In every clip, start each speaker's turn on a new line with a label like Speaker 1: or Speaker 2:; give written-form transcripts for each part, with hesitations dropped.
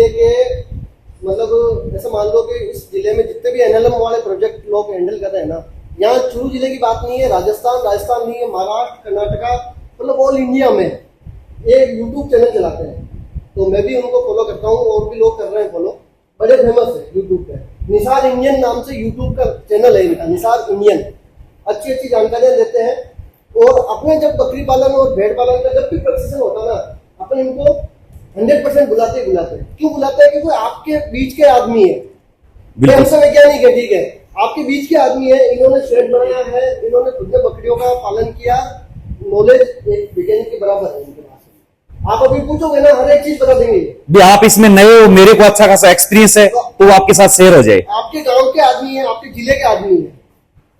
Speaker 1: जिले के मतलब ऐसा मान लो कि इस जिले में जितने भी एनएलएम वाले प्रोजेक्ट लोग हैंडल कर रहे हैं ना, यहाँ चूरू जिले की बात नहीं है, राजस्थान नहीं है, महाराष्ट्र, कर्नाटका, मतलब ऑल इंडिया में एक यूट्यूब चैनल चलाते हैं। तो मैं भी उनको फॉलो करता हूँ और भी लोग कर रहे हैं फॉलो, बड़े फेमस है यूट्यूब पे। निसार इंडियन नाम से यूट्यूब का चैनल है इनका, निसार इंडियन। अच्छी अच्छी जानकारियां देते हैं। और अपने जब बकरी पालन और भेड़ पालन का जब भी प्रशिक्षण होता ना, अपन इनको 100% बुलाते हैं। क्यों बुलाते हैं? क्योंकि आपके बीच के आदमी है, हमसे वैज्ञानिक है, ठीक है, आपके बीच के आदमी है, इन्होंने शेड बनाया है, इन्होंने खुद ने बकरियों का पालन किया, नॉलेज एक वैज्ञानिक के बराबर है इनके पास। आप अभी पूछोगे ना, हर एक चीज बता देंगे।
Speaker 2: भी आप इसमें नए हो, मेरे को अच्छा खासा एक्सपीरियंस है, तो वो आपके साथ शेयर हो जाए।
Speaker 1: आपके गांव के आदमी है, आपके जिले के आदमी है,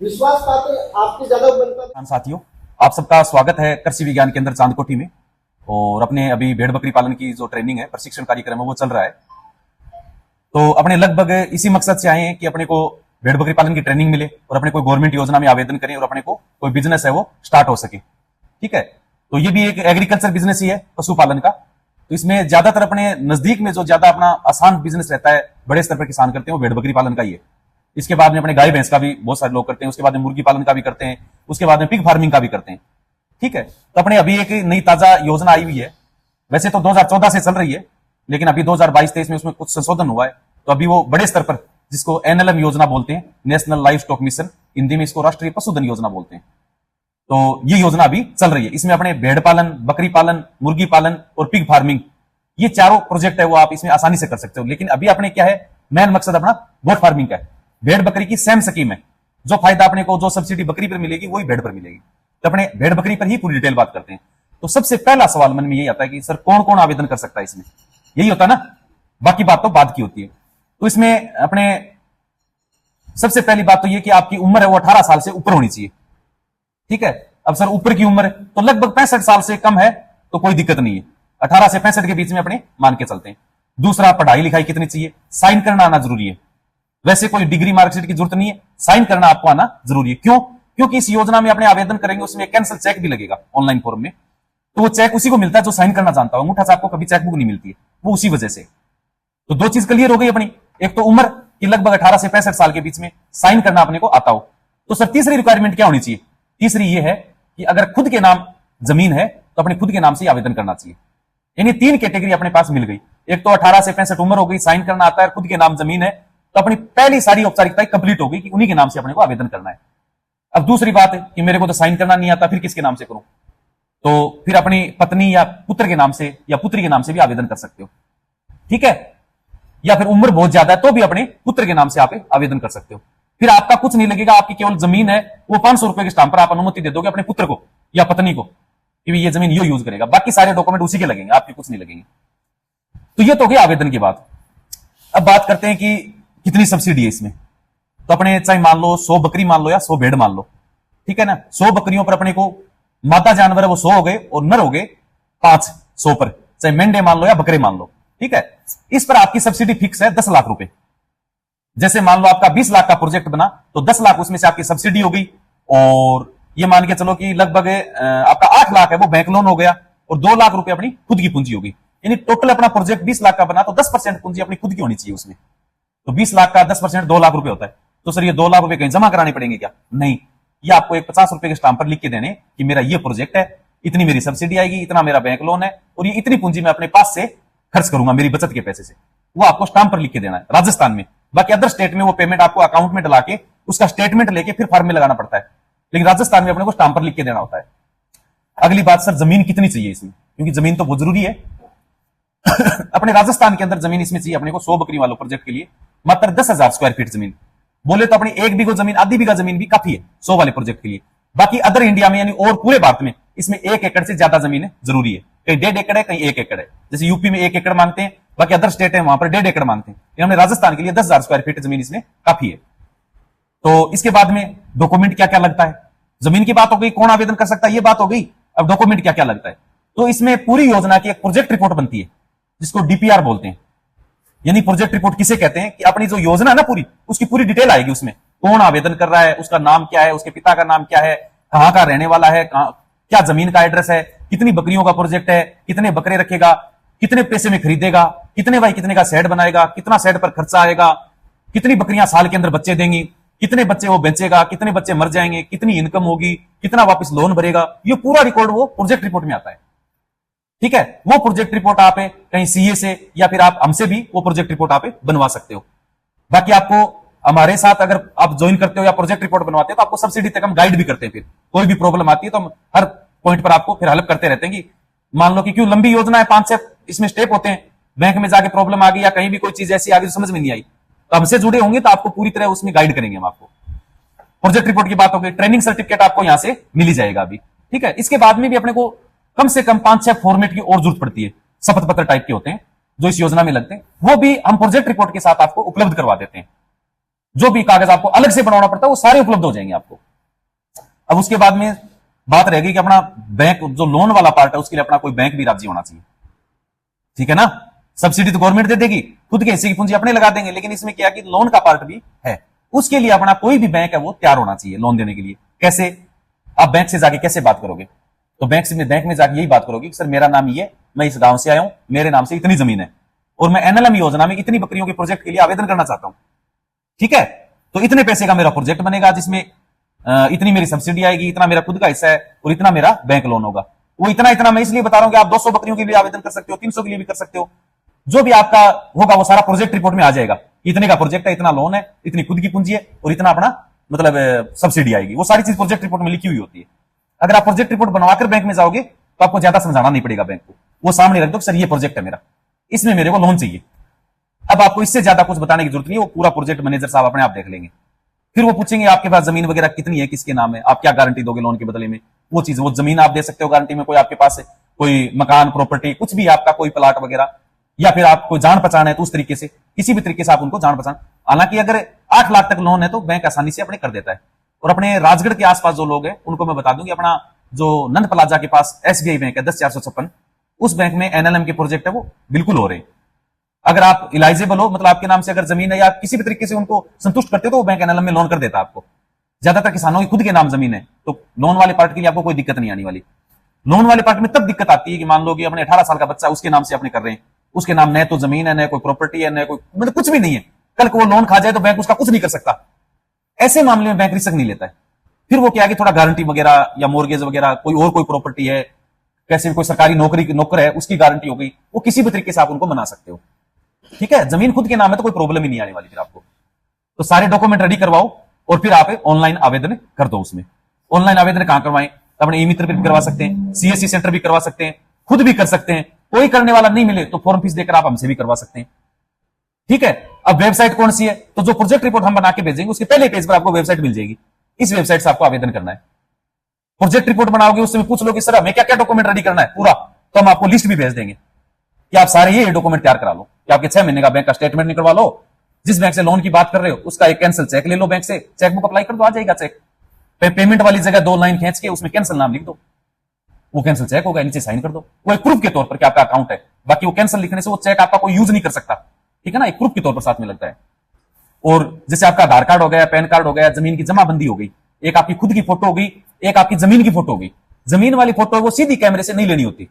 Speaker 1: विश्वास पात्र आपके ज्यादा बनता।
Speaker 2: साथियों, आप सबका स्वागत है कृषि विज्ञान केंद्र चांदकोटी में। और अपने अभी भेड़ बकरी पालन की जो ट्रेनिंग है, प्रशिक्षण कार्यक्रम है, वो चल रहा है। तो अपने लगभग इसी मकसद से आए हैं कि अपने को भेड़ बकरी पालन की ट्रेनिंग मिले और अपने कोई गवर्नमेंट योजना में आवेदन करें और अपने को कोई बिजनेस है वो स्टार्ट हो सके। ठीक है, तो ये भी एक एग्रीकल्चर बिजनेस ही है, पशुपालन का। तो इसमें ज्यादातर अपने नजदीक में जो ज्यादा अपना आसान बिजनेस रहता है, बड़े स्तर पर किसान करते हैं, वो भेड़ बकरी पालन का ही है। इसके बाद में अपने गाय भैंस का भी बहुत सारे लोग करते हैं, उसके बाद में मुर्गी पालन का भी करते हैं, उसके बाद में पिग फार्मिंग का भी करते हैं। ठीक है, तो अपने अभी एक नई ताजा योजना आई हुई है। वैसे तो 2014 से चल रही है, लेकिन अभी 2022-23 में उसमें कुछ संशोधन हुआ है। तो अभी वो बड़े स्तर पर, जिसको एनएलएम योजना बोलते हैं, national live stock mission, Hindi में इसको राष्ट्रीय पशुधन योजना बोलते हैं। तो ये योजना अभी चल रही है। इसमें अपने भेड़ पालन, बकरी पालन, मुर्गी पालन और पिग फार्मिंग, ये चारों प्रोजेक्ट है वो आप इसमें आसानी से कर सकते हो। लेकिन अभी अपने क्या है, मेन मकसद अपना गोट फार्मिंग का है। भेड़ बकरी की सेम स्कीम है, जो फायदा अपने को, जो सब्सिडी बकरी पर मिलेगी वही भेड़ पर मिलेगी। तो अपने भेड़ बकरी पर ही पूरी डिटेल बात करते हैं। तो सबसे पहला सवाल मन में यही आता है कि सर कौन कौन आवेदन कर सकता है इसमें? यही होता है ना, बाकी बात तो बाद की होती है। तो इसमें अपने सबसे पहली बात तो ये कि आपकी उम्र है वो 18 साल से ऊपर होनी चाहिए। ठीक है, अब सर ऊपर की उम्र तो लगभग 65 साल से कम है तो कोई दिक्कत नहीं है। 18 से 65 के बीच में अपने मान के चलते हैं। दूसरा, पढ़ाई लिखाई कितनी चाहिए, साइन करना आना जरूरी है। वैसे कोई डिग्री मार्कशीट की जरूरत नहीं है, साइन करना आपको आना जरूरी है। क्यों? क्योंकि इस योजना में अपने आवेदन करेंगे, उसमें कैंसिल चेक भी लगेगा ऑनलाइन फॉर्म में। तो वो चेक उसी को मिलता है जो साइन करना जानता हो। अंगूठा से आपको कभी चेकबुक नहीं मिलती है, वो उसी वजह से। तो दो चीज क्लियर हो गई अपनी, एक तो उम्र की लगभग 18 से 65 साल के बीच में साइन करना अपने को आता हो। तो सर तीसरी रिक्वायरमेंट क्या होनी चाहिए? तीसरी ये है कि अगर खुद के नाम जमीन है तो अपने खुद के नाम से आवेदन करना चाहिए। यानी 3 कैटेगरी अपने पास मिल गई। एक तो 18 से 65 उम्र हो गई, साइन करना आता है, खुद के नाम जमीन है, तो अपनी पहली सारी औपचारिकताएं कंप्लीट हो गई कि उन्हीं के नाम से अपने को आवेदन करना है। अब दूसरी बात है कि मेरे को तो साइन करना नहीं आता, फिर किसके नाम से करूं? तो फिर अपनी पत्नी या पुत्र के नाम से या पुत्री के नाम से भी आवेदन कर सकते हो। ठीक है, या फिर उम्र बहुत ज्यादा है तो भी अपने पुत्र के नाम से आप आवेदन कर सकते हो। फिर आपका कुछ नहीं लगेगा, आपकी केवल जमीन है, वो 500 रुपए के स्टाम्प पर आप अनुमति दे दोगे अपने पुत्र को या पत्नी को कि ये जमीन यो यूज करेगा। बाकी सारे डॉक्यूमेंट उसी के लगेंगे, आपके कुछ नहीं लगेंगे। तो ये तो हो गया आवेदन की बात। अब बात करते हैं कि कितनी सब्सिडी है इसमें। तो अपने चाहे मान लो 100 बकरी मान लो या 100 भेड़ मान लो, ठीक है ना। 100 बकरियों पर अपने को, मादा जानवर है वो 100 हो गए और नर हो गए 500 पर, चाहे मेंढे मान लो या बकरे मान लो। ठीक है, इस पर आपकी सब्सिडी फिक्स है 10 लाख रुपए। जैसे मान लो आपका 20 लाख का प्रोजेक्ट बना तो 10 लाख उसमें से आपकी सब्सिडी हो गई, और ये मान के चलो कि लगभग आपका 8 लाख है वो बैंक लोन हो गया, और 2 लाख रुपए अपनी खुद की पूंजी होगी। यानी टोटल अपना प्रोजेक्ट 20 लाख का बना तो 10% पूंजी अपनी खुद की होनी चाहिए उसमें। तो 20 लाख का 10% 2 लाख रुपए होता है। तो सर ये 2 लाख रुपए कहीं जमा कराने पड़ेंगे क्या? नहीं, ये आपको एक 50 रुपए के स्टाम्प पर लिख के देने कि मेरा ये प्रोजेक्ट है, इतनी मेरी सब्सिडी आएगी, इतना मेरा बैंक लोन है, और ये इतनी पूंजी मैं अपने पास से खर्च करूंगा मेरी बचत के पैसे से। वो आपको स्टाम्प पर लिख के देना है राजस्थान में। बाकी अदर स्टेट में वो पेमेंट आपको अकाउंट में डला के उसका स्टेटमेंट लेके फिर फॉर्म में लगाना पड़ता है, लेकिन राजस्थान में अपने को स्टाम्प पर लिख के देना होता है। अगली बात, सर जमीन कितनी चाहिए इसमें? क्योंकि जमीन तो बहुत जरूरी है। अपने राजस्थान के अंदर जमीन इसमें चाहिए अपने को 100 बकरी वालों प्रोजेक्ट के लिए मात्र 10,000 स्क्वायर फीट जमीन। बोले तो अपनी 1 बीघा जमीन, आधी बीघा जमीन भी काफी है 100 वाले प्रोजेक्ट के लिए। बाकी अदर इंडिया में यानी और पूरे भारत में इसमें 1 एकड़ से ज्यादा जमीन है जरूरी है। कहीं 1.5 एकड़ है, कहीं 1 एकड़ है। जैसे यूपी में 1 एकड़ मांगते हैं, बाकी अदर स्टेट है वहां पर 1.5 एकड़ मांगते हैं। हमने राजस्थान के लिए 10,000 स्क्वायर फीट जमीन इसमें काफी है। तो इसके बाद में डॉक्यूमेंट क्या क्या लगता है? जमीन की बात हो गई, कौन आवेदन कर सकता है ये बात हो गई। अब डॉक्यूमेंट क्या क्या लगता है? तो इसमें पूरी योजना की एक प्रोजेक्ट रिपोर्ट बनती है जिसको डीपीआर बोलते हैं। यानी प्रोजेक्ट रिपोर्ट किसे कहते हैं कि अपनी जो योजना है ना पूरी, उसकी पूरी डिटेल आएगी उसमें। कौन आवेदन कर रहा है, उसका नाम क्या है, उसके पिता का नाम क्या है, कहां का रहने वाला है, क्या जमीन का एड्रेस है, कितनी बकरियों का प्रोजेक्ट है, कितने बकरे रखेगा, कितने पैसे में खरीदेगा, कितने बाई कितने का शेड बनाएगा, कितना शेड पर खर्चा आएगा, कितनी बकरियां साल के अंदर बच्चे देंगी, कितने बच्चे वो बेचेगा, कितने बच्चे मर जाएंगे, कितनी इनकम होगी, कितना वापस लोन भरेगा, ये पूरा रिकॉर्ड वो प्रोजेक्ट रिपोर्ट में आता है। ठीक है, वो प्रोजेक्ट रिपोर्ट आप कहीं सीए से या फिर आप हमसे भी वो प्रोजेक्ट रिपोर्ट आप बनवा सकते हो। बाकी आपको हमारे साथ अगर आप ज्वाइन करते हो या प्रोजेक्ट रिपोर्ट बनवाते हो तो आपको सब्सिडी तक हम गाइड भी करते हैं। फिर कोई भी प्रॉब्लम आती है तो हम हर पॉइंट पर आपको फिर हेल्प करते रहते हैं कि मान लो कि क्यों लंबी योजना है, 5-6 इसमें स्टेप होते हैं, बैंक में जाके प्रॉब्लम आ गई या कहीं भी कोई चीज ऐसी आ गई जो समझ में नहीं आई तो हमसे जुड़े होंगे तो आपको पूरी तरह उसमें गाइड करेंगे हम आपको। प्रोजेक्ट रिपोर्ट की बात हो गई, ट्रेनिंग सर्टिफिकेट आपको यहां से मिल ही जाएगा अभी। ठीक है, इसके बाद में भी अपने को कम से कम 5-6 फॉर्मेट की और जरूरत पड़ती है, शपथ पत्र टाइप के होते हैं जो इस योजना में लगते हैं, वो भी हम प्रोजेक्ट रिपोर्ट के साथ आपको उपलब्ध करवा देते हैं। जो भी कागज आपको अलग से बनाना पड़ता है वो सारे उपलब्ध हो जाएंगे आपको। अब उसके बाद में बात रहेगी कि अपना बैंक जो लोन वाला पार्ट है उसके लिए अपना कोई बैंक भी राजी होना चाहिए। ठीक है ना, सब्सिडी तो गवर्नमेंट दे देगी, खुद के हिस्से की पूंजी अपने लगा देंगे, लेकिन इसमें क्या कि लोन का पार्ट भी है, उसके लिए अपना कोई भी बैंक है वो तैयार होना चाहिए लोन देने के लिए। कैसे? आप बैंक से जाके कैसे बात करोगे? तो बैंक में जाके यही बात करोगे कि सर मेरा नाम ये, मैं इस गांव से आया हूं, मेरे नाम से इतनी जमीन है और मैं एनएलएम योजना में इतनी बकरियों के प्रोजेक्ट के लिए आवेदन करना चाहता हूं। ठीक है, तो इतने पैसे का मेरा प्रोजेक्ट बनेगा जिसमें इतनी मेरी सब्सिडी आएगी, इतना मेरा खुद का हिस्सा है और इतना मेरा बैंक लोन होगा। वो इतना मैं इसलिए बता रहा हूं कि आप 200 बकरियों के लिए आवेदन कर सकते हो, 300 के लिए भी कर सकते हो, जो भी आपका होगा वो सारा प्रोजेक्ट रिपोर्ट में आ जाएगा। इतने का प्रोजेक्ट है, इतना लोन है, इतनी खुद की पूंजी है और इतना अपना मतलब सब्सिडी आएगी, वो सारी चीज प्रोजेक्ट रिपोर्ट में लिखी हुई होती है। अगर आप प्रोजेक्ट रिपोर्ट बनवाकर बैंक में जाओगे तो आपको ज्यादा समझाना नहीं पड़ेगा बैंक को, वो सामने रख दो सर ये प्रोजेक्ट है मेरा, इसमें मेरे को लोन चाहिए। अब आपको इससे ज्यादा कुछ बताने की जरूरत नहीं है, वो पूरा प्रोजेक्ट मैनेजर साहब अपने आप देख लेंगे। फिर वो पूछेंगे आपके पास जमीन वगैरह कितनी है, किसके नाम है, आप क्या गारंटी दोगे लोन के बदले में, वो चीज, वो जमीन आप दे सकते हो गारंटी में, कोई आपके पास है कोई मकान प्रॉपर्टी कुछ भी आपका कोई प्लाट वगैरह, या फिर आप कोई जान पहचान है तो उस तरीके से किसी भी तरीके से आप उनको जान पहचान। हालांकि अगर 8 लाख तक लोन है तो बैंक आसानी से अपने कर देता है। और अपने राजगढ़ के आसपास जो लोग हैं उनको मैं बता दूं कि अपना जो नंद प्लाजा के पास एसबीआई बैंक है 10,456, उस बैंक में एनएलएम के प्रोजेक्ट है वो बिल्कुल हो रहे हैं। अगर आप इलाइजेबल हो, मतलब आपके नाम से अगर जमीन है या किसी भी तरीके से उनको संतुष्ट करते हो तो वो बैंक एनएलएम में लोन कर देता है आपको। ज्यादातर किसानों की खुद के नाम जमीन है तो लोन वाले पार्ट के लिए आपको कोई दिक्कत नहीं आने वाली। लोन वाले पार्ट में तब दिक्कत आती है कि मान लो कि अपने 18 साल का बच्चा उसके नाम से अपने कर रहे हैं, उसके नाम न तो जमीन है, न कोई प्रॉपर्टी है, न कोई मतलब कुछ भी नहीं है, कल को वो लोन खा जाए तो बैंक उसका कुछ नहीं कर सकता। ऐसे मामले में बैंक रिस्क नहीं लेता है। फिर वो क्या है कि थोड़ा गारंटी वगैरह या मोर्गेज वगैरह, कोई और कोई प्रॉपर्टी है, कैसे कोई सरकारी नौकर है उसकी गारंटी हो गई, वो किसी भी तरीके से आप उनको बना सकते हो। ठीक है, जमीन खुद के नाम है तो कोई प्रॉब्लम ही नहीं आने वाली फिर आपको। तो सारे डॉक्यूमेंट रेडी करवाओ और फिर आप ऑनलाइन आवेदन कर दो। उसमें ऑनलाइन आवेदन कहां करवाएं? अपने ई मित्र भी करवा सकते हैं, सीएससी सेंटर भी करवा सकते हैं, खुद भी कर सकते हैं। कोई करने वाला नहीं मिले तो फॉर्म फीस देकर आप हमसे भी करवा सकते हैं। ठीक है, अब वेबसाइट कौन सी है? तो जो प्रोजेक्ट रिपोर्ट हम बना के भेजेंगे उसके पहले पेज पर आपको वेबसाइट मिल जाएगी, इस वेबसाइट से आपको आवेदन करना है। प्रोजेक्ट रिपोर्ट बनाओगे उसमें पूछ लो कि सर हमें क्या क्या डॉक्यूमेंट रेडी करना है पूरा, तो हम आपको लिस्ट भी भेज देंगे कि आप सारे ये डॉक्यूमेंट तैयार करा लो, कि आपके 6 महीने का बैंक का स्टेटमेंट निकलवा लो, जिस बैंक से लोन की बात कर रहे हो उसका एक कैंसिल चेक ले लो, बैंक से चेकबुक अप्लाई कर दो, आ जाएगा चेक। पेमेंट वाली जगह 2 लाइन खींच के उसमें कैंसिल नाम लिख दो, वो कैंसिल चेक होगा, नीचे साइन कर दो, वो एक प्रूफ के तौर पर कि आपका अकाउंट है। बाकी वो कैंसिल लिखने से वो चेक आपका कोई यूज नहीं कर सकता। ठीक है ना, एक प्रूफ के तौर पर साथ में लगता है। और जैसे आपका आधार कार्ड हो गया, पैन कार्ड हो गया, जमीन की जमाबंदी हो गई, एक आपकी खुद की फोटो हो गई, एक आपकी जमीन की फोटो हो गई। जमीन वाली फोटो वो सीधी कैमरे से नहीं लेनी होती,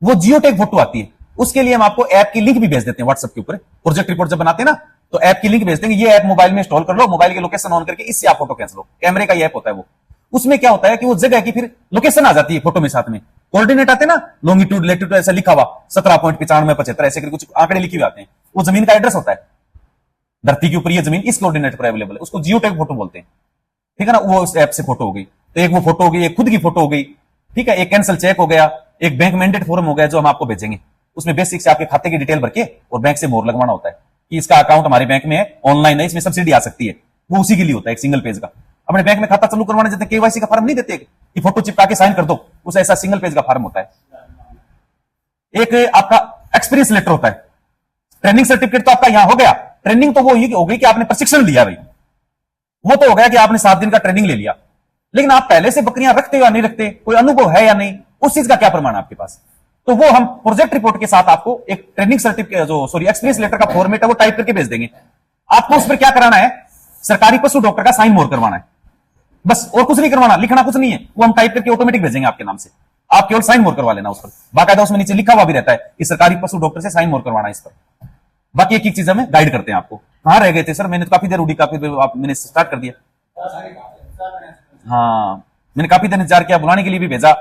Speaker 2: वो जियोटैग फोटो आती है। उसके लिए हम आपको ऐप की लिंक भी भेज देते हैं व्हाट्सएप के ऊपर। प्रोजेक्ट रिपोर्ट जब बनाते हैं ना तो ऐप की लिंक भेज देंगे, ये ऐप मोबाइल में इंस्टॉल कर लो, मोबाइल की लोकेशन ऑन करके इससे आप फोटो खींच लो। कैमरे का ये ऐप होता है वो। उसमें क्या होता है कि वो जगह की फिर लोकेशन आ जाती है फोटो में, साथ में कोऑर्डिनेट आते हैं ना, लॉन्गिट्यूड लेटिट्यूड ऐसा लिखा हुआ 17.9575 ऐसे कुछ आंकड़े लिखे हुए आते हैं, वो जमीन का एड्रेस होता है। धरती के ऊपर ये जमीन इस कोऑर्डिनेट पर अवेलेबल है, उसको जियोटैग फोटो बोलते हैं। ठीक है ना, वो उस ऐप से फोटो हो गई। तो एक वो फोटो हो गई, एक खुद की फोटो हो गई। ठीक है, एक कैंसिल चेक हो गया, एक बैंक मैंडेट फॉर्म हो गया जो हम आपको भेजेंगे। उसमें बेसिक से आपके खाते की डिटेल भर के और बैंक से मोहर लगवाना होता है कि इसका अकाउंट हमारे बैंक में है, ऑनलाइन है, इसमें सब्सिडी आ सकती है। वो उसी के लिए होता है, एक सिंगल पेज का। अपने बैंक में खाता चालू करवाने जाते हैं, केवाईसी का फॉर्म नहीं देते कि फोटो चिपका के साइन कर दो, उस ऐसा सिंगल पेज का फॉर्म होता है। एक आपका एक्सपीरियंस लेटर होता है। ट्रेनिंग सर्टिफिकेट तो आपका यहां हो गया, ट्रेनिंग तो वो ही हो गई कि आपने प्रशिक्षण लिया भाई, वो तो हो गया कि आपने 7 दिन का ट्रेनिंग ले लिया। लेकिन आप पहले से बकरियां रखते हो या नहीं रखते, कोई अनुभव है या नहीं, उस चीज का क्या प्रमाण है आपके पास? तो वो हम प्रोजेक्ट रिपोर्ट के साथ आपको एक ट्रेनिंग सर्टिफिकेट एक्सपीरियंस लेटर का फॉर्मेट है वो टाइप करके भेज देंगे। आपको उस पर क्या कराना है? सरकारी पशु डॉक्टर का साइन मोहर करवाना है, बस, और कुछ नहीं करवाना, लिखना कुछ नहीं है, वो हम टाइप करके ऑटोमेटिक भेजेंगे आपके नाम से। आप केवल साइन मोर करवा लेना उस पर, बाकायदा उसमें नीचे लिखा हुआ भी रहता है कि सरकारी पशु डॉक्टर से साइन मोर करवाना है इस पर। बाकी एक एक चीज हमें गाइड करते हैं आपको। कहां रह गए थे सर? मैंने तो काफी देर उड़ी, काफी देर मैंने स्टार्ट कर दिया। हाँ, मैंने काफी देर इंतजार किया, बुलाने के लिए भी भेजा,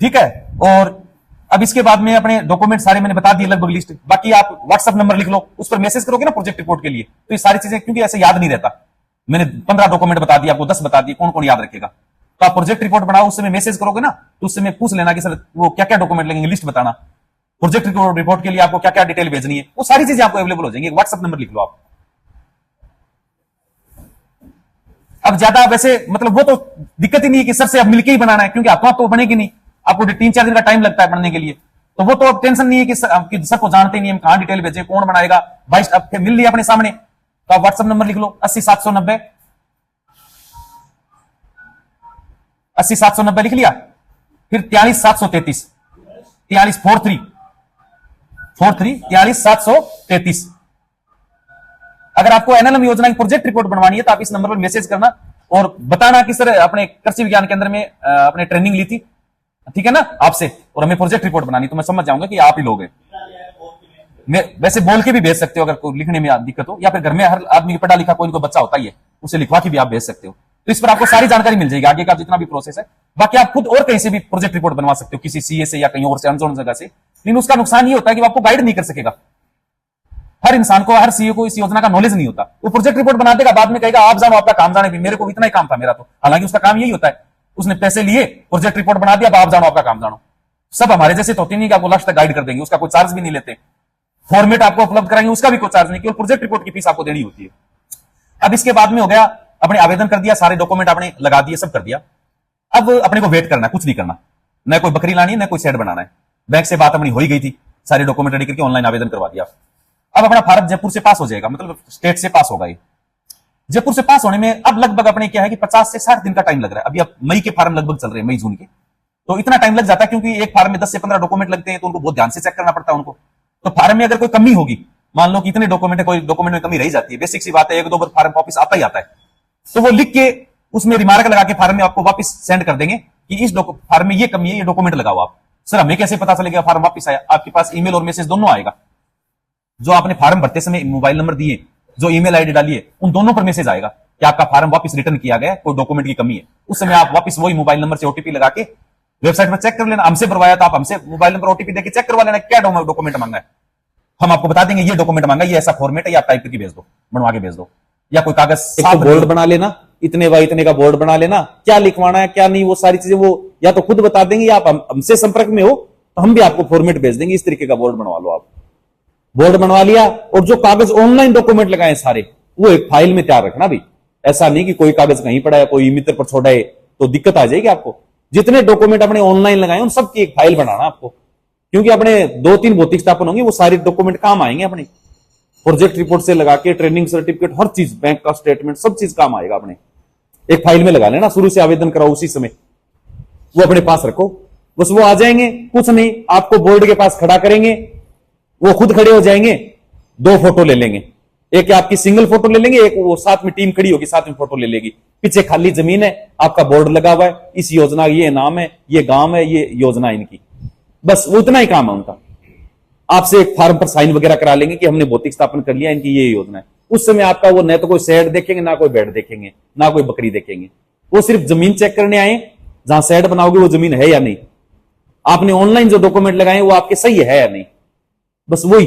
Speaker 2: ठीक है। और अब इसके बाद में अपने डॉक्यूमेंट सारे मैंने बता दिए लगभग लिस्ट। बाकी आप व्हाट्सएप नंबर लिख लो, उस पर मैसेज करोगे ना प्रोजेक्ट रिपोर्ट के लिए, तो ये सारी चीजें, क्योंकि ऐसे याद नहीं रहता, मैंने 15 डॉक्यूमेंट बता दिया आपको, 10 बता दिए, कौन कौन याद रखेगा। तो आप प्रोजेक्ट रिपोर्ट बनाओ, उससे मैसेज करोगे ना, तो उससे मैं पूछ लेना कि सर वो क्या क्या डॉक्यूमेंट लगेंगे, लिस्ट बताना। प्रोजेक्ट रिपोर्ट के लिए आपको क्या क्या डिटेल भेजनी है, वो सारी चीजें आपको अवेलेबल हो जाएंगी। व्हाट्सएप नंबर लिख लो आप। अब ज्यादा वैसे मतलब वो तो दिक्कत ही नहीं है कि सर से अब मिलके ही बनाना है, क्योंकि आपको तो बनेगी नहीं, आपको 3-4 दिन का टाइम लगता है बनने के लिए, तो वो तो अब टेंशन नहीं है कि सर को जानते नहीं हम कहां डिटेल भेजें, कौन बनाएगा। 22 अब मिल लिया अपने सामने, तो आप व्हाट्सएप नंबर लिख लो 80 790 लिख लिया, फिर 43 733 43 733। अगर आपको एनएलएम योजना की प्रोजेक्ट रिपोर्ट बनवानी है तो आप इस नंबर पर मैसेज करना और बताना कि सर अपने कृषि विज्ञान केंद्र में अपने ट्रेनिंग ली थी, ठीक है ना, आपसे, और हमें प्रोजेक्ट रिपोर्ट बनानी, तो मैं समझ जाऊंगा कि आप ही लोग हैं। मैं वैसे बोल के भी भेज सकते हो अगर कोई लिखने में दिक्कत हो, या फिर घर में हर आदमी पढ़ा लिखा कोई बच्चा होता ही है, उसे लिखवा के भी आप भेज सकते हो। तो इस पर आपको सारी जानकारी मिल जाएगी, आगे का जितना भी प्रोसेस है। बाकी आप खुद और कहीं से भी प्रोजेक्ट रिपोर्ट बनवा सकते हो, किसी सीए से या कहीं और से, अनजोन जगह से, लेकिन उसका नुकसान ये होता है कि वो आपको गाइड नहीं कर सकेगा। हर इंसान को, हर सीए को इस योजना का नॉलेज नहीं होता। वो प्रोजेक्ट रिपोर्ट बना देगा, बाद में कहेगा आप जानो, आपका काम जाने भी, मेरे को इतना ही काम था मेरा तो, हालांकि उसका काम यही होता है, उसने पैसे लिए, प्रोजेक्ट रिपोर्ट बना दिया, आप जानो, आपका काम जानो। सब हमारे जैसे तो होते नहीं कि आपको लास्ट तक गाइड कर देंगे, उसका कोई चार्ज भी नहीं लेते, फॉर्मेट आपको उपलब्ध कराएंगे, उसका भी कोई चार्ज नहीं, केवल प्रोजेक्ट रिपोर्ट की फीस आपको देनी होती है। अब इसके बाद में हो गया, अपने आवेदन कर दिया, सारे डॉक्यूमेंट आपने लगा दिए, सब कर दिया। अब अपने को वेट करना है, कुछ नहीं करना, न कोई बकरी लानी है, न कोई सेट बनाना है। बैंक से बात अपनी हो ही गई थी, सारे डॉक्यूमेंट रेडी करके ऑनलाइन आवेदन करवा दिया। अब अपना फार्म जयपुर से पास हो जाएगा, मतलब स्टेट से पास होगा ये। जयपुर से पास होने में अब लगभग अपने क्या है कि 50 से 60 दिन का टाइम लग रहा है। अभी अब मई के फार्म लगभग चल रहे हैं, मई जून के, तो इतना टाइम लग जाता है, क्योंकि एक फार्म में 10 से 15 डॉक्यूमेंट लगते हैं, तो उनको बहुत ध्यान से चेक करना पड़ता है उनको। तो फार्म में अगर कोई कमी होगी, मान लो कि इतने डॉक्यूमेंट है, कोई डॉक्यूमेंट में कमी रह जाती है, बेसिक सी बात है, 1-2 बार फार्म वापस आता ही आता है, तो वो लिख के उसमें रिमार्क लगा के फार्म में आपको वापस सेंड कर देंगे कि इस फार्म में ये कमी है, ये डॉक्यूमेंट लगाओ आप। सर हमें कैसे पता चलेगा फार्म वापस आया? आपके पास ईमेल और मैसेज दोनों आएगा। जो आपने फार्म भरते समय मोबाइल नंबर दिए, जो ईमेल आईडी डाली है, उन दोनों पर मैसेज आएगा कि आपका फार्म वापस रिटर्न किया गया, कोई डॉक्यूमेंट की कमी है। उस समय आप वापस वही मोबाइल नंबर से ओटीपी लगा के वेबसाइट पर चेक कर लेना, हमसे भरवाया तो आप हमसे मोबाइल नंबर ओटीपी देके चेक करवा लेना क्या डॉक्यूमेंट मांगा है। हम आपको बता देंगे ये डॉक्यूमेंट मांगा, ये ऐसा फॉर्मेट है, या आप टाइप करके भेज दो, बनवा के भेज दो, या कोई कागज
Speaker 3: बोर्ड बना लेना, इतने बाय इतने का बोर्ड बना लेना, क्या लिखवाना है क्या नहीं, वो सारी चीजें वो या तो खुद बता देंगे, या आप हमसे संपर्क में हो तो हम भी आपको फॉर्मेट भेज देंगे, इस तरीके का बोर्ड बनवा लो। आप बोर्ड बनवा लिया, और जो कागज ऑनलाइन डॉक्यूमेंट लगाए सारे, वो एक फाइल में तैयार रखना भाई। ऐसा नहीं कि कोई कागज कहीं पड़ा है, कोई मित्र पर छोड़ा है, तो दिक्कत आ जाएगी आपको। जितने डॉक्यूमेंट अपने ऑनलाइन लगाए उन सबकी एक फाइल बनाना आपको, क्योंकि अपने 2-3 भौतिक स्थापन होंगे, वो सारे डॉक्यूमेंट काम आएंगे अपने। प्रोजेक्ट रिपोर्ट से लगा के ट्रेनिंग सर्टिफिकेट, हर चीज, बैंक का स्टेटमेंट, सब चीज काम आएगा अपने। एक फाइल में लगा लेना, शुरू से आवेदन कराओ उसी समय, वो अपने पास रखो, बस वो आ जाएंगे, कुछ नहीं, आपको बोर्ड के पास खड़ा करेंगे, वो खुद खड़े हो जाएंगे, 2 फोटो ले लेंगे, एक आपकी सिंगल फोटो ले लेंगे, एक वो साथ में टीम खड़ी होगी साथ में फोटो ले लेगी। पीछे खाली जमीन है, आपका बोर्ड लगा हुआ है, इस योजना ये नाम है, ये गांव है, ये योजना इनकी, बस वो उतना ही काम है उनका। आपसे एक फॉर्म पर साइन वगैरह करा लेंगे कि हमने भौतिक स्थापन कर लिया, इनकी ये योजना है। उस समय आपका वो न तो कोई शेड देखेंगे, ना कोई बेड देखेंगे, ना कोई बकरी देखेंगे, वो सिर्फ जमीन चेक करने आए, जहां शेड बनाओगे वो जमीन है या नहीं, आपने ऑनलाइन जो डॉक्यूमेंट लगाए वो आपके सही है या नहीं, बस वही।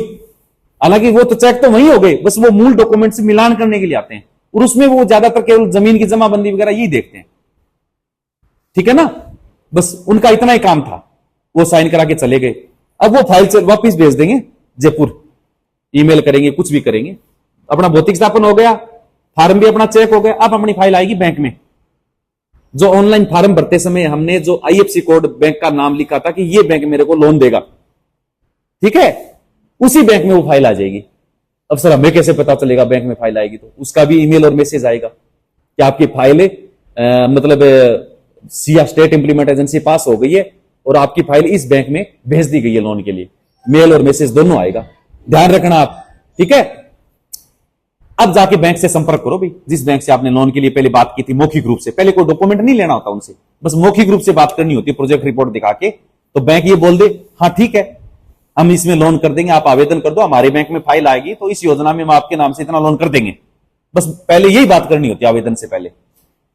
Speaker 3: हालांकि वो तो चेक तो वही हो गए, बस वो मूल डॉक्यूमेंट से मिलान करने के लिए आते हैं, और उसमें वो ज्यादातर केवल जमीन की जमाबंदी वगैरह यही देखते हैं, ठीक है ना, बस उनका इतना ही काम था, वो साइन करा के चले गए। अब वो फाइल वापिस भेज देंगे जयपुर, ईमेल करेंगे, कुछ भी करेंगे, अपना भौतिक स्थापन हो गया, फार्म भी अपना चेक हो गया। अब अपनी फाइल आएगी बैंक में। जो ऑनलाइन फार्म भरते समय हमने जो आईएफएससी कोड बैंक का नाम लिखा था कि ये बैंक मेरे को लोन देगा, ठीक है, उसी बैंक में वो फाइल आ जाएगी। अब सर हमें कैसे पता चलेगा बैंक में फाइल आएगी? तो उसका भी ईमेल और मैसेज आएगा कि आपकी फाइल मतलब सिया स्टेट इंप्लीमेंट एजेंसी पास हो गई है और आपकी फाइल इस बैंक में भेज दी गई है लोन के लिए। मेल और मैसेज दोनों आएगा, ध्यान रखना आप, ठीक है। अब जाके बैंक से संपर्क करो भाई, जिस बैंक से आपने लोन के लिए पहले बात की थी मौखिक रूप से, पहले कोई डॉक्यूमेंट नहीं लेना होता उनसे, बस मौखिक रूप से बात करनी होती है प्रोजेक्ट रिपोर्ट दिखा के। तो बैंक ये बोल दे हाँ ठीक है हम इसमें लोन कर देंगे, आप आवेदन कर दो, हमारे बैंक में फाइल आएगी तो इस योजना में हम आपके नाम से इतना लोन कर देंगे। बस पहले यही बात करनी होती है आवेदन से पहले।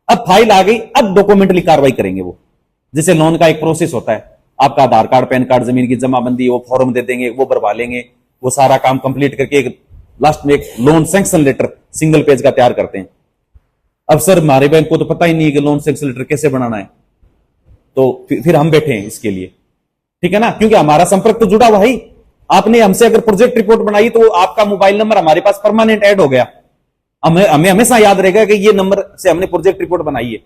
Speaker 3: अब फाइल आ गई, अब डॉक्यूमेंटली कार्रवाई करेंगे वो। जैसे लोन का एक प्रोसेस होता है, आपका आधार कार्ड, पैन कार्ड, जमीन की जमाबंदी, वो फॉर्म दे देंगे, वो भरवा लेंगे, वो सारा काम कंप्लीट करके एक लास्ट में एक loan sanction letter single page का तैयार करते हैं। अब सर हमारे बैंक को तो पता ही नहीं है कि लोन सैंक्शन लेटर कैसे बनाना है, तो फिर हम बैठे हैं इसके लिए, ठीक है ना, क्योंकि हमारा संपर्क तो जुड़ा हुआ है। आपने हमसे अगर प्रोजेक्ट रिपोर्ट बनाई तो आपका मोबाइल नंबर हमारे पास परमानेंट ऐड हो गया, हमें हमेशा याद रहेगा कि ये नंबर से हमने प्रोजेक्ट रिपोर्ट बनाई है।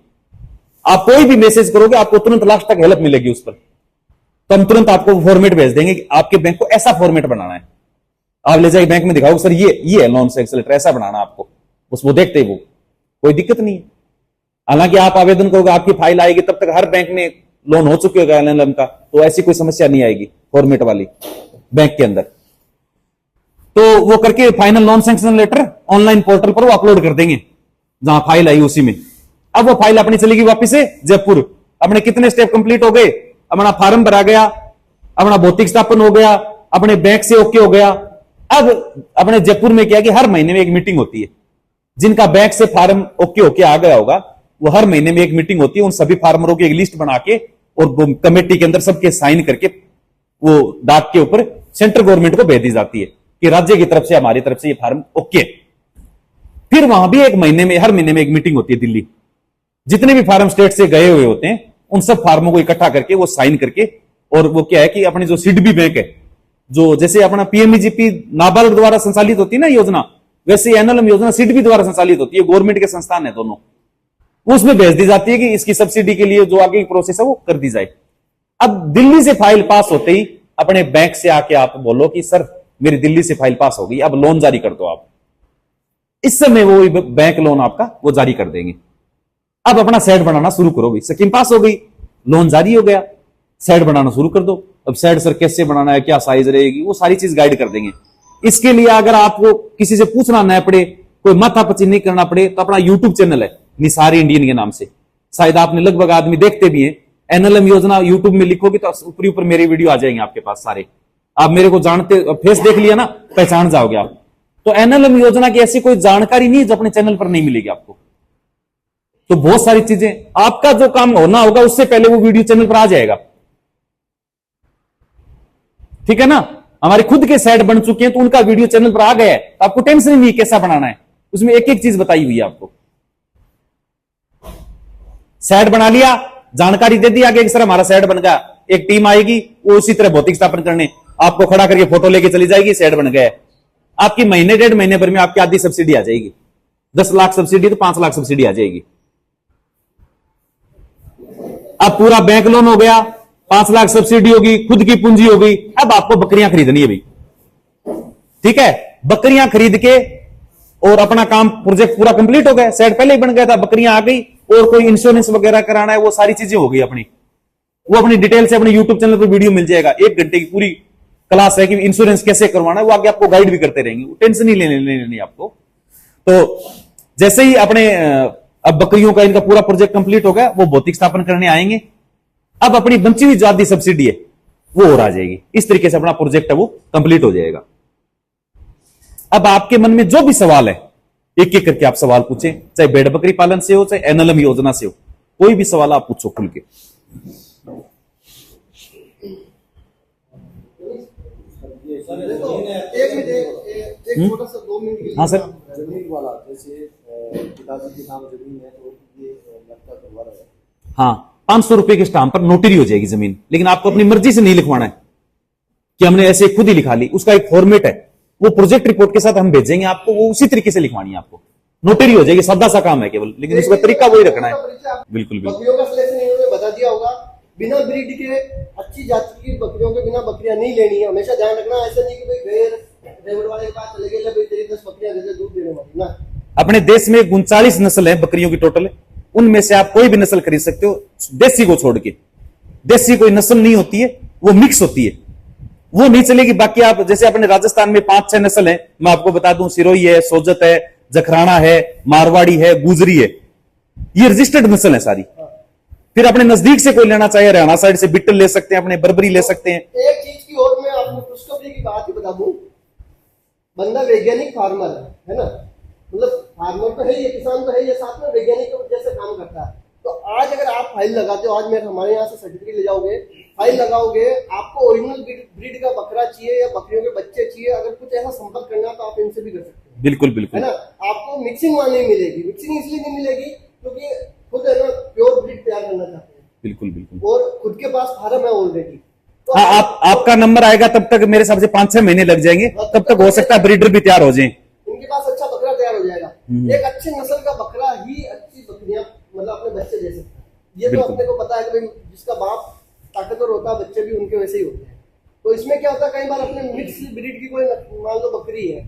Speaker 3: आप कोई भी मैसेज करोगे आपको तुरंत लास्ट तक हेल्प मिलेगी उस पर, तो हम तुरंत आपको फॉर्मेट भेज देंगे कि आपके बैंक को ऐसा फॉर्मेट बनाना है। आप ले जाइए बैंक में दिखाओगे सर ये है लोन सैंक्शन लेटर, ऐसा बनाना आपको, बस वो देखते ही वो कोई दिक्कत नहीं है। हालांकि आप आवेदन करोगे आपकी फाइल आएगी तब तक हर बैंक में लोन हो चुके होगा एनएलएम का, तो ऐसी कोई समस्या नहीं आएगी फॉर्मेट वाली बैंक के अंदर। तो वो करके final loan sanction letter online portal पर वो अपलोड कर देंगे जहां फाइल आई उसी में। अब वो फाइल अपनी चलेगी वापिस से जयपुर। अपने कितने स्टेप कंप्लीट हो गए, अपना फार्म भरा गया, अपना भौतिक स्थापन हो गया, अपने बैंक से ओके हो गया। अब अपने जयपुर में क्या कि हर महीने में एक मीटिंग होती है, जिनका बैंक से फार्म ओके होके आ गया होगा वो हर महीने में एक मीटिंग होती है, उन सभी फार्मरों की एक लिस्ट बना के और कमेटी के अंदर सबके साइन करके वो डाक के ऊपर सेंट्रल गवर्नमेंट को भेज दी जाती है कि राज्य की तरफ से हमारी तरफ से ये फार्म ओके। फिर वहां भी एक महीने में, हर महीने में एक मीटिंग होती है दिल्ली, जितने भी फार्म स्टेट से गए हुए होते हैं उन सब फार्मों को इकट्ठा करके वो साइन करके, और वो क्या है कि अपनी जो सिडबी बैंक है, जो जैसे अपना पीएमईजीपी नाबार्ड द्वारा संचालित होती है ना योजना, वैसे एनएलएम योजना सिडबी द्वारा संचालित होती है, गवर्नमेंट के संस्थान है दोनों, उसमें भेज दी जाती है कि इसकी सब्सिडी के लिए जो आगे की प्रोसेस है वो कर दी जाए। अब दिल्ली से फाइल पास होते ही अपने बैंक से आके आप बोलो कि सर मेरी दिल्ली से फाइल पास हो गई, अब लोन जारी कर दो आप। इस समय वो बैंक लोन आपका वो जारी कर देंगे। अब अपना सेट बनाना शुरू करो भाई, स्कीम पास हो गई, लोन जारी हो गया, सेट बनाना शुरू कर दो। अब सेट सर कैसे बनाना है, क्या साइज रहेगी, वो सारी चीज गाइड कर देंगे। इसके लिए अगर आपको किसी से पूछना न पड़े, कोई माथापच्ची नहीं करना पड़े, तो अपना यूट्यूब चैनल है निसारी इंडियन के नाम से, शायद आपने लगभग आदमी देखते भी हैं। एनएलएम योजना यूट्यूब में लिखोगे तो ऊपर ऊपर मेरे वीडियो आ जाएंगे आपके पास सारे। आप मेरे को जानते, फेस देख लिया ना, पहचान जाओगे आप। तो एनएलएम योजना की ऐसी कोई जानकारी नहीं जो अपने चैनल पर नहीं मिलेगी आपको। तो बहुत सारी चीजें, आपका जो काम होना होगा उससे पहले वो वीडियो चैनल पर आ जाएगा, ठीक है ना। हमारे खुद के साइट बन चुके हैं तो उनका वीडियो चैनल पर आ गया है, तो आपको टेंशन नहीं कैसा बनाना है, उसमें एक एक चीज बताई हुई है आपको। साइट बना लिया, जानकारी दे दी आगे कि सर हमारा साइट बन गया, एक टीम आएगी वो उसी तरह भौतिक स्थापन करने आपको खड़ा करके फोटो लेके चली जाएगी, साइट बन गया। आपकी महीने 1.5 महीने भर में आपकी आधी सब्सिडी आ जाएगी। 10 लाख सब्सिडी तो 5 लाख सब्सिडी आ जाएगी। अब पूरा बैंक लोन हो गया, 5 लाख सब्सिडी होगी, खुद की पूंजी हो गई। अब आपको बकरियां खरीदनी है भाई, ठीक है। बकरियां खरीद के और अपना काम, प्रोजेक्ट पूरा कंप्लीट हो गया, सेट पहले ही बन गया था, बकरियां आ गई, और कोई इंश्योरेंस वगैरह कराना है, वो सारी चीजें हो गई अपनी। वो अपनी डिटेल से अपने यूट्यूब चैनल पर वीडियो मिल जाएगा, 1 घंटे की पूरी क्लास है कि इंश्योरेंस कैसे करवाना है, वो आगे आपको गाइड भी करते रहेंगे, टेंशन नहीं लेनी आपको। तो जैसे ही अपने अब बकरियों का इनका पूरा प्रोजेक्ट कंप्लीट हो गया, वो भौतिक स्थापन करने आएंगे। अब अपनी बची हुई ज्यादा सब्सिडी है वो और आ जाएगी। इस तरीके से अपना प्रोजेक्ट है वो कंप्लीट हो जाएगा। अब आपके मन में जो भी सवाल है एक एक करके आप सवाल पूछें, चाहे भेड़ बकरी पालन से हो, चाहे एनएलएम योजना से हो, कोई भी सवाल आप पूछो खुल के।
Speaker 1: एक छोटा सा 2 मिनट के लिए।
Speaker 3: हाँ सर।
Speaker 1: जमीन वाला, जैसे पिताजी के नाम जमीन है तो ये लगता करवा रहा है।
Speaker 3: हाँ, 500 रुपए के स्टाम्प पर नोटरी हो जाएगी जमीन, लेकिन आपको अपनी मर्जी से नहीं लिखवाना है कि हमने ऐसे खुद ही लिखा ली। उसका एक फॉर्मेट है, वो प्रोजेक्ट रिपोर्ट के साथ हम भेजेंगे आपको, वो उसी तरीके से लिखवानी है आपको, नोटरी हो जाएगी। सादा सा काम है केवल, लेकिन उसका तरीका वही रखना है। बिल्कुल बिल्कुल।
Speaker 1: बकरियों का सिलेक्शन इन्होंने बता दिया होगा, बिना ब्रीड के अच्छी जाति की बकरियों के बिना बकरियां नहीं लेनी है। हमेशा ध्यान रखना, ऐसा नहीं कि भाई रेवड़ वाले के पास चले गए, भाई तेरी 10 बकरियां दे दे दूध देने वाली ना।
Speaker 3: अपने देश में 39 नस्ल है बकरियों की टोटल, उनमें से आप कोई भी नस्ल खरीद सकते हो, देसी को छोड़ के। देसी कोई नस्ल नहीं होती है, वो मिक्स होती है, वो नहीं चलेगी। बाकी आप जैसे अपने राजस्थान में 5-6 नस्ल है, मैं आपको बता दूं, सिरोही है, सोजत है, जखराना है, मारवाड़ी है, गुजरी है, ये रजिस्टर्ड नस्ल है सारी। फिर अपने नजदीक से कोई लेना चाहे हरियाणा साइड से बिट्टल ले सकते हैं, अपने बर्बरी ले सकते हैं।
Speaker 1: एक चीज की और मैं आपको खुशखबरी की बात ही बता दूं, बंदा वैज्ञानिक फार्मर है ना, मतलब फार्मर तो है ये, किसान तो है ये, साथ में वैज्ञानिक जैसे काम करता है। तो आज अगर आप फाइल लगाते हो, आज मैं हमारे यहाँ से सर्टिफिकेट ले जाओगे, फाइल लगाओगे, आपको ओरिजिनल ब्रीड का बकरा चाहिए या बकरियों के बच्चे चाहिए, अगर कुछ ऐसा संपर्क करना तो आप इनसे भी कर सकते हो।
Speaker 3: बिल्कुल
Speaker 1: है
Speaker 3: बिल्कुल
Speaker 1: ना, आपको मिक्सिंग वहां नहीं मिलेगी। मिक्सिंग इसलिए नहीं मिलेगी क्योंकि खुद है ना प्योर ब्रीड तैयार करना चाहते हैं,
Speaker 3: बिल्कुल बिल्कुल।
Speaker 1: और खुद के पास फार्म है ऑलरेडी। तो
Speaker 3: हाँ, आपका नंबर आएगा तब तक मेरे हिसाब से 5-6 महीने लग जाएंगे, तब तक हो सकता है ब्रीडर भी तैयार हो जाए,
Speaker 1: इनके पास अच्छा बकरा तैयार हो जाएगा। एक अच्छी नस्ल का बकरा ही अच्छी बकरियां मतलब अपने बच्चे दे सकता है। ये तो
Speaker 3: बिल्कुल।
Speaker 1: अपने को पता है कि भाई जिसका बाप ताकतवर होता है, बच्चे भी उनके वैसे ही होते हैं। तो इसमें क्या होता है, कई बार अपने मिक्स ब्रीड की कोई मान लो बकरी है,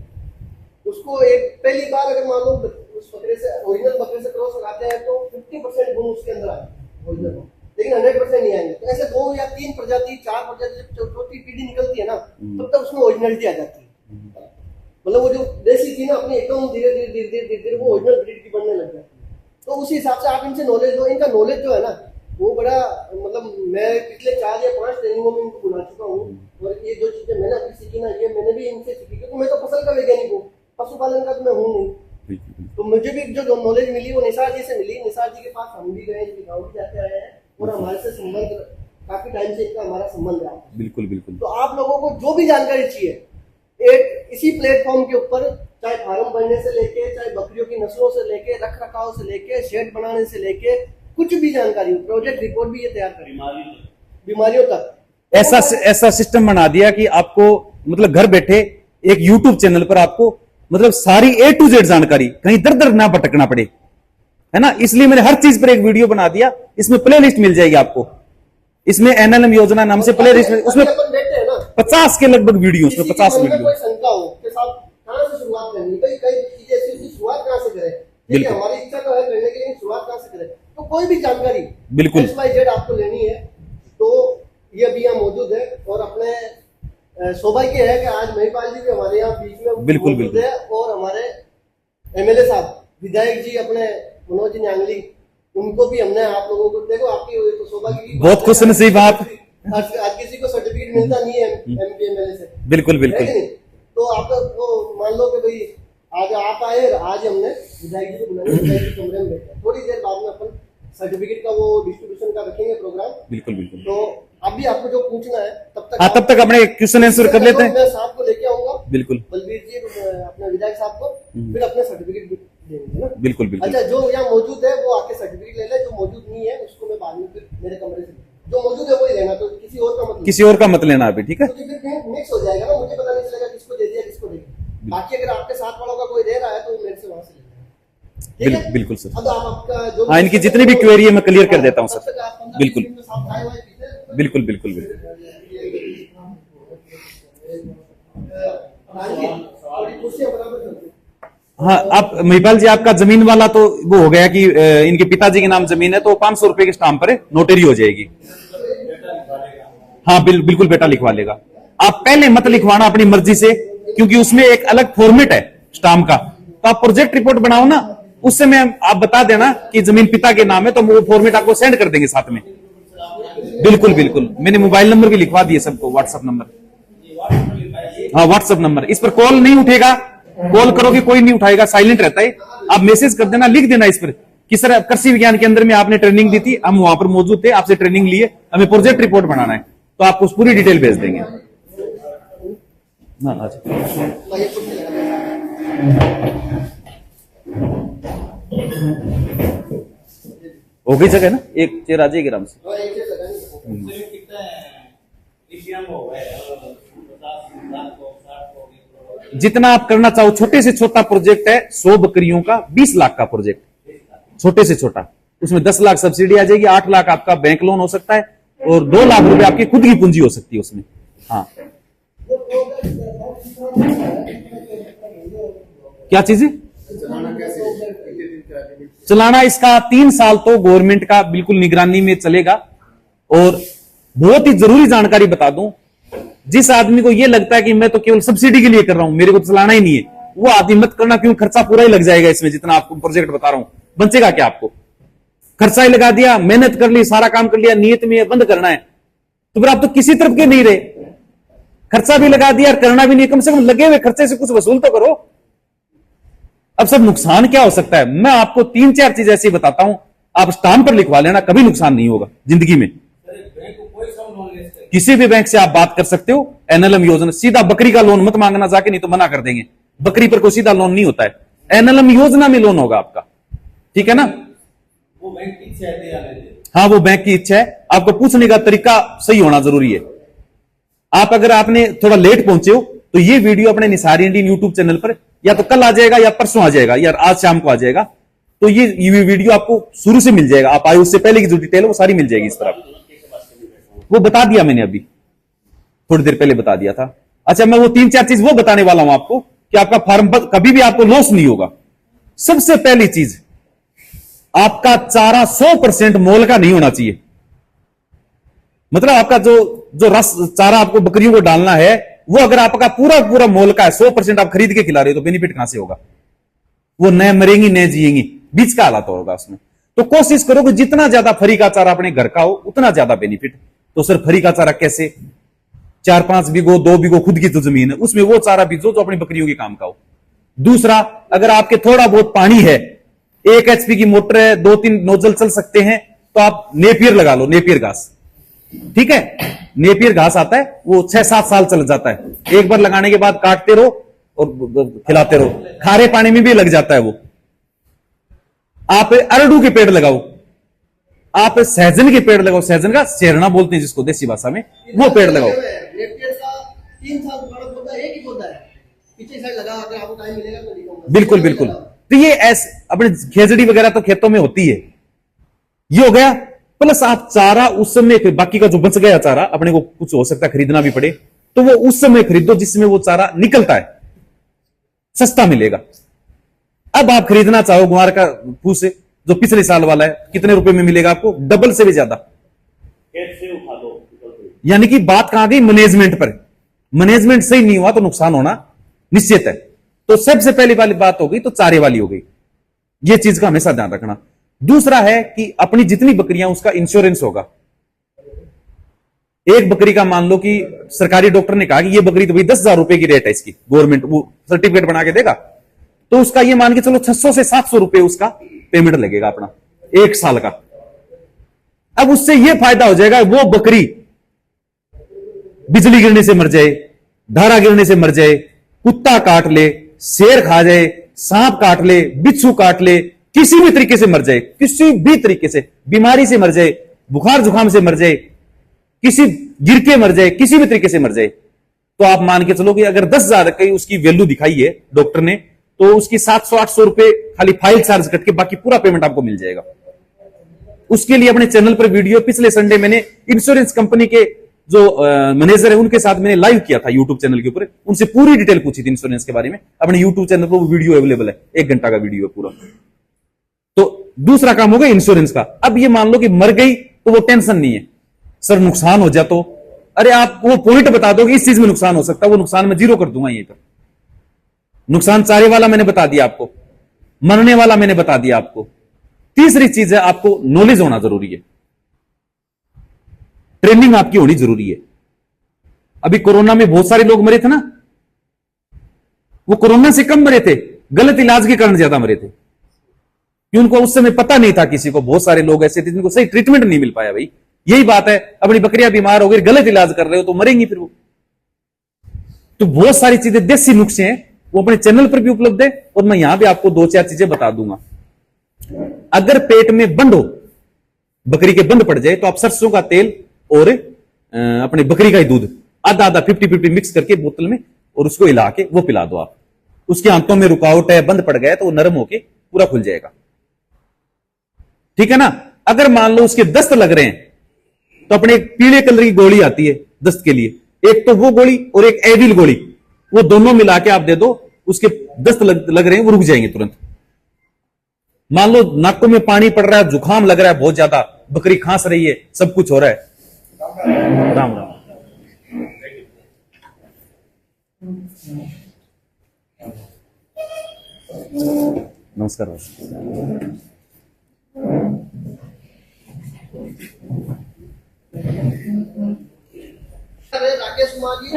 Speaker 1: उसको एक पहली बार अगर मान लो उस बकरे से ओरिजिनल बकरे से क्रॉस लगाते हैं तो 50% गुण उसके अंदर आए ओरिजिनल, लेकिन 100% नहीं आएंगे। तो ऐसे 2 या 3 प्रजाति 4 प्रजाति जब चौथी पीढ़ी निकलती है ना, तब तक उसमें ओरिजिनलिटी आ जाती है। मतलब वो जो देसी थी ना अपनी, एकदम धीरे धीरे वो ओरिजिनल ब्रीड की बनने लग जाती है। तो उसी हिसाब से आप इनसे नॉलेज लो। इनका नॉलेज जो है ना वो बड़ा, मतलब मैं पिछले 4 या 5 ट्रेनिंगों में इनको बुला चुका हूँ, और ये जो चीजें मैंने अभी सीखी ना, ये मैंने भी इनसे सीखी, क्योंकि मैं तो फसल का वैज्ञानिक हूँ, पशुपालन का तो मैं हूँ नहीं। तो मुझे भी जो नॉलेज मिली वो निसार जी से मिली। निसार जी के पास हम भी गए, गाँव भी जाते आए हैं, और हमारे से संबंध काफी टाइम से इनका हमारा संबंध है।
Speaker 3: बिल्कुल बिल्कुल।
Speaker 1: तो आप लोगों को जो भी जानकारी चाहिए, एक इसी प्लेटफॉर्म के ऊपर, चाहे फार्म बनने से लेके, चाहे बकरियों की नस्लों से लेके, रख रखाव से लेके, शेड बनाने से लेके, कुछ भी जानकारी हो, प्रोजेक्ट रिपोर्ट भी ये तैयार करें, बीमारियों तक।
Speaker 3: ऐसा सिस्टम बना दिया कि आपको मतलब घर बैठे एक यूट्यूब चैनल पर आपको मतलब सारी A to Z जानकारी, कहीं दर दर ना भटकना पड़े, है ना। इसलिए मैंने हर चीज पर एक वीडियो बना दिया, इसमें प्ले लिस्ट मिल जाएगी आपको, इसमें NLM योजना नाम से प्ले लिस्ट, उसमें 50 के लगभग वीडियो, उसमें 50 वीडियो।
Speaker 1: कोई शंका हो के साथ कहां से शुरुआत करनी है, कई चीजें ऐसी होती है, शुरुआत कहां से करें, देखिए हमारी इच्छा तो है करने की, लेकिन शुरुआत कहां से करें, तो कोई भी जानकारी
Speaker 3: बिल्कुल
Speaker 1: XYZ आपको लेनी है तो ये अभी यहाँ मौजूद है। और अपने सौभाग्य है कि आज महिपाल जी भी हमारे यहाँ बीच में
Speaker 3: बिल्कुल
Speaker 1: मौजूद है, और हमारे MLA साहब विधायक जी अपने मनोज न्यांगली, उनको भी हमने आप लोगों को, देखो आपकी तो सौभाग्य की
Speaker 3: बहुत खुश नसीब आप।
Speaker 1: आज किसी को सर्टिफिकेट मिलता नहीं है MP MLA से,
Speaker 3: बिल्कुल बिल्कुल।
Speaker 1: है कि नहीं? तो आपका वो मान लो कि भाई आज आप आए, आज हमने विधायक जी को बुलाया, विधायक जी कमरे में बैठे, थोड़ी देर बाद में अपन सर्टिफिकेट का वो डिस्ट्रीब्यूशन का रखेंगे प्रोग्राम।
Speaker 3: बिल्कुल बिल्कुल।
Speaker 1: तो अभी आपको जो पूछना है
Speaker 3: तब तक अपने क्वेश्चन आंसर कर लेते हैं।
Speaker 1: मैं साहब को लेके आऊंगा,
Speaker 3: बिल्कुल
Speaker 1: बलबीर जी अपने विधायक साहब को, फिर अपने सर्टिफिकेट देंगे ना।
Speaker 3: बिल्कुल बिल्कुल।
Speaker 1: अच्छा, जो यहाँ मौजूद है वो आके सर्टिफिकेट ले ले, जो मौजूद नहीं है उसको मैं बाद में फिर मेरे कमरे से, जो मौजूद है वही लेना, तो किसी और का मत,
Speaker 3: किसी और का मत लेना अभी, ठीक है।
Speaker 1: क्योंकि फिर मिक्स हो जाएगा ना, मुझे पता नहीं चलेगा किसको दे दिया किसको नहीं। बाकी अगर आपके साथ वालों का कोई दे रहा है तो मेरे से वहां से ले लेना।
Speaker 3: बिल्कुल सर।
Speaker 1: अब आप आपका जो
Speaker 3: हाँ, इनकी जितनी भी क्वेरी है मैं क्लियर कर देता हूँ सर। बिल्कुल
Speaker 1: बिल्कुल
Speaker 3: बिल्कुल बिल्कुल बिल्कुल। हाँ, आप महिपाल जी, आपका जमीन वाला तो वो हो गया कि इनके पिताजी के नाम जमीन है, तो 500 रुपए के स्टाम्प पर नोटरी हो जाएगी। हाँ बिल्कुल, बेटा लिखवा लेगा। आप पहले मत लिखवाना अपनी मर्जी से, क्योंकि उसमें एक अलग फॉर्मेट है स्टाम्प का। तो आप प्रोजेक्ट रिपोर्ट बनाओ ना, उससे मैं आप बता देना कि जमीन पिता के नाम है, तो वो फॉर्मेट आपको सेंड कर देंगे साथ में। बिल्कुल बिल्कुल, मैंने मोबाइल नंबर भी लिखवा दिए सबको, व्हाट्सएप नंबर। हाँ, व्हाट्सएप नंबर, इस पर कॉल नहीं उठेगा, कॉल करोगे कोई नहीं उठाएगा, साइलेंट रहता है। आप मैसेज कर देना, लिख देना इस पर कि सर कृषि विज्ञान केंद्र में आपने ट्रेनिंग दी थी, हम वहां पर मौजूद थे, आपसे ट्रेनिंग लिए, हमें प्रोजेक्ट रिपोर्ट बनाना है, तो आपको उस पूरी डिटेल भेज देंगे। हाँ, अच्छा। हो गई जगह ना, एक चेयर आ जाएगी आराम से। जितना आप करना चाहो, छोटे से छोटा प्रोजेक्ट है, 100 बकरियों का 20 लाख का प्रोजेक्ट, छोटे से छोटा, उसमें 10 लाख सब्सिडी आ जाएगी, 8 लाख आपका बैंक लोन हो सकता है, और 2 लाख रुपए आपकी खुद की पूंजी हो सकती है उसमें। हाँ, क्या चीज है चलाना? इसका 3 साल तो गवर्नमेंट का बिल्कुल निगरानी में चलेगा। और बहुत ही जरूरी जानकारी बता दूं, जिस आदमी को यह लगता है कि मैं तो केवल सब्सिडी के लिए कर रहा हूं, मेरे को तो चलाना ही नहीं है, वो आदि मत करना, क्यों खर्चा पूरा ही लग जाएगा इसमें, जितना आपको प्रोजेक्ट बता रहा हूं बचेगा क्या आपको। खर्चा ही लगा दिया, मेहनत कर ली, सारा काम कर लिया, नियत में बंद करना है, तो फिर आप तो किसी तरफ के नहीं रहे। खर्चा भी लगा दिया, करना भी नहीं, कम से कम लगे हुए खर्चे से कुछ वसूल तो करो। अब सब नुकसान क्या हो सकता है, मैं आपको 3-4 चीज ऐसी बताता हूं, आप स्टाम्प पर लिखवा लेना, कभी नुकसान नहीं होगा जिंदगी में। किसी भी बैंक से आप बात कर सकते हो, एनएलएम योजना, सीधा बकरी का लोन मत मांगना जाके, नहीं तो मना कर देंगे। बकरी पर कोई सीधा लोन नहीं होता है, एनएलएम योजना में लोन होगा आपका, ठीक है ना।
Speaker 4: वो बैंक की इच्छा है,
Speaker 3: हाँ वो बैंक की इच्छा है, आपको पूछने का तरीका सही होना जरूरी है। आप अगर आपने थोड़ा लेट पहुंचे हो तो ये वीडियो अपने निसार इंडियन यूट्यूब चैनल पर या तो कल आ जाएगा या परसों आ जाएगा या आज शाम को आ जाएगा, तो ये वीडियो आपको शुरू से मिल जाएगा। आप आए उससे पहले की जो डिटेल है वो सारी मिल जाएगी इस पर आपको। वो बता दिया मैंने अभी थोड़ी देर पहले बता दिया था। अच्छा, मैं वो 3-4 चीज वो बताने वाला हूं आपको कि आपका फार्म कभी भी आपको लॉस नहीं होगा। सबसे पहली चीज, आपका चारा 100% मोल का नहीं होना चाहिए। मतलब आपका जो रस चारा आपको बकरियों को डालना है, वो अगर आपका पूरा मोल का है, 100% आप खरीद के खिला रहे हो, तो बेनिफिट कहां से होगा। वो न मरेंगी न जिएंगी, बीच का हालात होगा उसमें। तो कोशिश करो कि जितना ज्यादा फरी का चारा अपने घर का हो उतना ज्यादा बेनिफिट। तो सर फरी का चारा कैसे, 4-5 बीघो 2 बीघो खुद की जो जमीन है उसमें वो चारा बीजो जो अपनी बकरियों के काम का हो। दूसरा, अगर आपके थोड़ा बहुत पानी है, 1 HP की मोटर है, 2-3 नोजल चल सकते हैं, तो आप नेपियर लगा लो, नेपियर घास, ठीक है। नेपियर घास आता है, वो 6-7 साल चल जाता है, एक बार लगाने के बाद काटते रहो और खिलाते रहो, खारे पानी में भी लग जाता है वो। आप अरडू के पेड़ लगाओ, आप सहजन के पेड़ लगाओ, सहजन का सेरना बोलते हैं जिसको देसी भाषा में, वो पेड़ लगाओ।
Speaker 1: नेपियर का 3 साल पुराना पौधा है, एक ही पौधा है, पीछे साइड लगा, अगर आपको टाइम मिलेगा तो दिखाऊंगा।
Speaker 3: बिल्कुल बिल्कुल, तो ये ऐसे अपने खेजड़ी वगैरह तो खेतों में होती है, ये हो गया। प्लस आप चारा उस समय, फिर बाकी का जो बच गया चारा अपने को कुछ हो सकता है खरीदना भी पड़े, तो वो उस समय खरीदो जिसमें वो चारा निकलता है, सस्ता मिलेगा। अब आप खरीदना चाहो गुआर का फूस जो पिछले साल वाला है, कितने रुपए में मिलेगा आपको, डबल से भी ज्यादा। यानी कि बात कहां गई, मैनेजमेंट पर। मैनेजमेंट सही नहीं हुआ तो नुकसान होना निश्चित है। तो सबसे पहली वाली बात हो गई तो चारे वाली हो गई, ये चीज का हमेशा ध्यान रखना। दूसरा है कि अपनी जितनी बकरियां उसका इंश्योरेंस होगा। एक बकरी का मान लो कि सरकारी डॉक्टर ने कहा कि ये बकरी तो भाई 10,000 रुपए की रेट है इसकी, गवर्नमेंट वो सर्टिफिकेट बना के देगा, तो उसका ये मान के चलो 600 से 700 रुपए उसका पेमेंट लगेगा अपना 1 साल का। अब उससे ये फायदा हो जाएगा, वो बकरी बिजली गिरने से मर जाए, धारा गिरने से मर जाए, कुत्ता काट ले, शेर खा जाए, सांप काट ले, बिच्छू काट ले, किसी भी तरीके से मर जाए, किसी भी तरीके से बीमारी से मर जाए, बुखार जुकाम से मर जाए, किसी गिर के मर जाए, किसी भी तरीके से मर जाए, तो आप मान के चलो कि अगर 10,000 की उसकी वैल्यू दिखाई है डॉक्टर ने, तो उसकी 700-800 रुपए खाली फाइल चार्ज कट के बाकी पूरा पेमेंट आपको मिल जाएगा। उसके लिए अपने चैनल पर वीडियो पिछले संडे मैंने इंश्योरेंस कंपनी के जो मैनेजर है उनके साथ मैंने लाइव किया था यूट्यूब चैनल के ऊपर, उनसे पूरी डिटेल पूछी थी इंश्योरेंस के बारे में। अपने यूट्यूब चैनल पर वो वीडियो अवेलेबल है, 1 घंटा का वीडियो है पूरा। तो दूसरा काम हो गया इंश्योरेंस का। अब ये मान लो कि मर गई तो वो टेंशन नहीं है, सर नुकसान हो जाए तो, अरे आप वो पॉइंट बता दो कि इस चीज में नुकसान हो सकता है, वो नुकसान मैं 0 कर दूंगा यहीं पर। नुकसान चारे वाला मैंने बता दिया आपको, मरने वाला मैंने बता दिया आपको। तीसरी चीज है आपको नॉलेज होना जरूरी है, ट्रेनिंग आपकी होनी जरूरी है। अभी कोरोना में बहुत सारे लोग मरे थे ना, वो कोरोना से कम मरे थे, गलत इलाज के कारण ज्यादा मरे थे, कि उनको उस समय पता नहीं था किसी को। बहुत सारे लोग ऐसे थे जिनको सही ट्रीटमेंट नहीं मिल पाया। भाई यही बात है, अपनी बकरियां बीमार हो गई, गलत इलाज कर रहे हो तो मरेंगी फिर वो। तो बहुत सारी चीजें देसी नुस्खे हैं, वो अपने चैनल पर भी उपलब्ध है, और मैं यहां भी आपको 2-4 चीजें बता दूंगा। अगर पेट में बंद हो, बकरी के बंद पड़ जाए, तो आप सरसों का तेल और अपने बकरी का ही दूध आधा 50-50 मिक्स करके बोतल में, और उसको हिला के वो पिला दो आप। उसके आंतों में रुकावट है, बंद पड़ गया तो वो नरम होके पूरा खुल जाएगा, ठीक है ना। अगर मान लो उसके दस्त लग रहे हैं, तो अपने एक पीले कलर की गोली आती है दस्त के लिए, एक तो वो गोली और एक एविल गोली, वो दोनों मिला के आप दे दो, उसके दस्त लग रहे हैं वो रुक जाएंगे तुरंत। मान लो नाकों में पानी पड़ रहा है, जुकाम लग रहा है बहुत ज्यादा, बकरी खांस रही है, सब कुछ हो रहा है, राम राम। नमस्कार भाई।
Speaker 1: राकेश कुमार जी,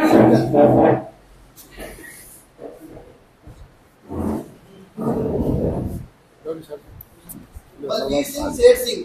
Speaker 1: बलजीत सिंह, शेर सिंह।